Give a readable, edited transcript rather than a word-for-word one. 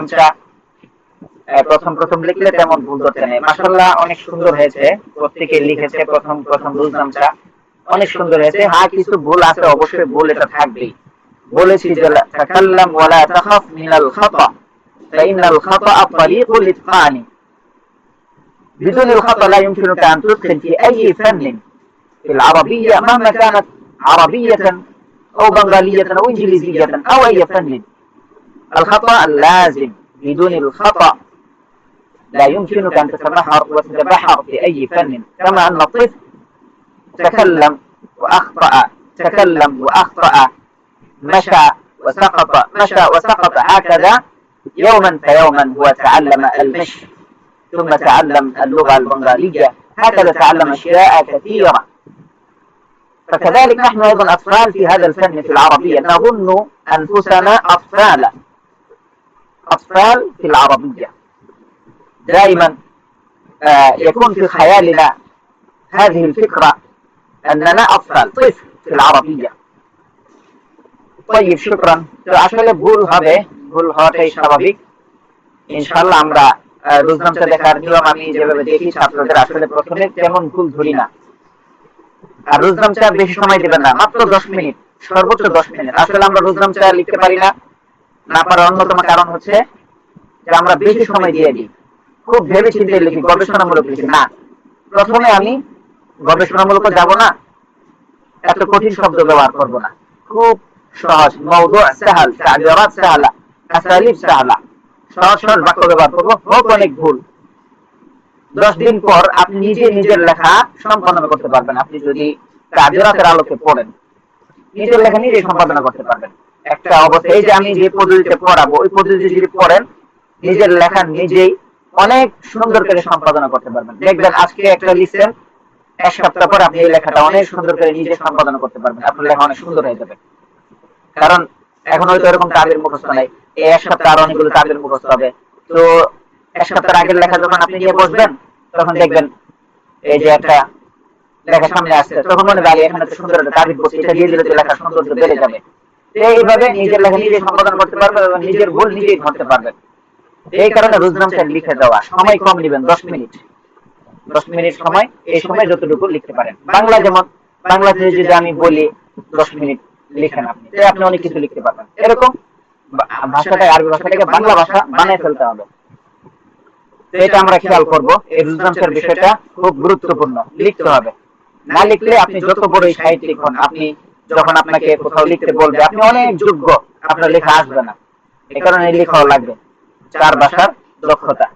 রুজনামচা প্রথম প্রথম লিখলে তেমন ভুল করতে নেই। মাশাআল্লাহ অনেক সুন্দর হয়েছে, প্রত্যেকে লিখেছে প্রথম প্রথম রুজনামচা অনেক সুন্দর হয়েছে। হ্যাঁ, কিছু ভুল আছে, অবশ্যই ভুল এটা থাকবেই। বলেছি যে তাকাল্লাম ওয়ালা তাখাফ মিনাল খাতা ফাইনাল খাতা তারিকুল ইতকানি। بدون الخطأ لا يمكنك أن تدخل في أي فن في العربية مهما كانت عربية أو بنغالية أو إنجليزية أو أي فن. الخطأ لازم، بدون الخطأ لا يمكنك أن تتبحر وتتبحر في أي فن. كما أن الطفل تكلم وأخطأ، تكلم وأخطأ، مشى وسقط، مشى وسقط، هكذا يوما فيوما هو تعلم المشي، ثم تعلم اللغة البنغالية، هكذا تعلم أشياء كثيرة. فكذلك نحن أيضا أطفال في هذا الفن في العربية، نظن أنفسنا أطفالا، أطفال في العربية. دائما يكون في خيالنا هذه الفكرة أننا أطفال، طفل في العربية. طيب شكرا. আসলে ভুল হবে, ভুল হওয়াটাই স্বাভাবিক। ইনশাআল্লাহ আমরা রুজনামচা দেখার নিয়ম আমি যেভাবে দেখি ছাত্রদের, আসলে প্রথমে তেমন ভুল ধরি না। আর রুজনামচা বেশি সময় দিবেন না, মাত্র 10 মিনিট, সর্বোচ্চ 10 মিনিট। আসলে আমরা রুজনামচা লিখতে পারি না, না পারার অন্যতম কারণ হচ্ছে যে আমরা বেশি সময় দিয়ে দিই, খুব ভেবে চিন্তে লিখি, গবেষণামূলক লিখি না। প্রথমে আমি গবেষণামূলক যাব না, এত কঠিন শব্দ ব্যবহার করব না, খুব সহজ, মওদু সাহাল, তা'বিরাত সাহালা, আসালিব সাহালা, সহজ সহজ বাক্য ব্যবহার করব, হোক অনেক ভুল। 10 দিন পর আপনি নিজে নিজের লেখা সম্পাদনা করতে পারবেন। আপনি যদি তা'বিরাতের আলোকে পড়েন, নিজের লেখা নিজেই সম্পাদনা করতে পারবেন। একটা অবস্থা, এই যে আমি যে পদ্ধতিতে পড়াবো, ওই পদ্ধতিতে যদি পড়েন, নিজের লেখা নিজেই অনেক সুন্দর করে সম্পাদনা করতে পারবেন। দেখবেন আজকে একটা লিখছেন, এক সপ্তাহ পর আপনি এই লেখাটা অনেক সুন্দর করে নিজে সম্পাদনা করতে পারবেন, আপনার লেখা অনেক সুন্দর হয়ে যাবে। কারণ এখন হয়তো এরকম তাবির মুখস্থ নাই, এই এক সপ্তাহ আরো অনেকগুলো তাবির মুখস্থ হবে। তো এক সপ্তাহ আগের লেখা যখন আপনি নিয়ে বসবেন, তখন দেখবেন এই যে একটা লেখা সামনে আসছে, তখন মনে দাঁড়িয়ে এখানে তো সুন্দর একটা তাবির বসছে, এটা দিয়ে দিলে তো লেখা সৌন্দর্য বেড়ে যাবে। এইভাবে নিজের লেখা নিজে সম্পাদন করতে পারবেন এবং নিজের ভুল নিজেই ধরতে পারবেন। এই কারণে রুজনামচা লিখে দেওয়া, সময় কম নেবেন, 10 মিনিট, 10 মিনিট সময়, এই সময় যতটুকু লিখতে পারেন। বাংলা যেমন, বাংলাতে যদি আমি বলি 10 মিনিট লিখেন আপনি, আপনি অনেক কিছু লিখতে পারবেন। এরকম ভাষাটাকে, আরবি ভাষাটাকে বাংলা ভাষা বানিয়ে ফেলতে হবে। তো এটা আমরা খেয়াল করব, এই রুজনামচার বিষয়টা খুব গুরুত্বপূর্ণ, লিখতে হবে। না লিখলে আপনি যত বড়ই সাহিত্যিক হন, আপনি যখন আপনাকে কোথাও লিখতে বলবে, আপনি অনেক যোগ্য, আপনার লেখা আসবে না। এই কারণে লেখাও লাগবে, চার ভাষার দক্ষতা।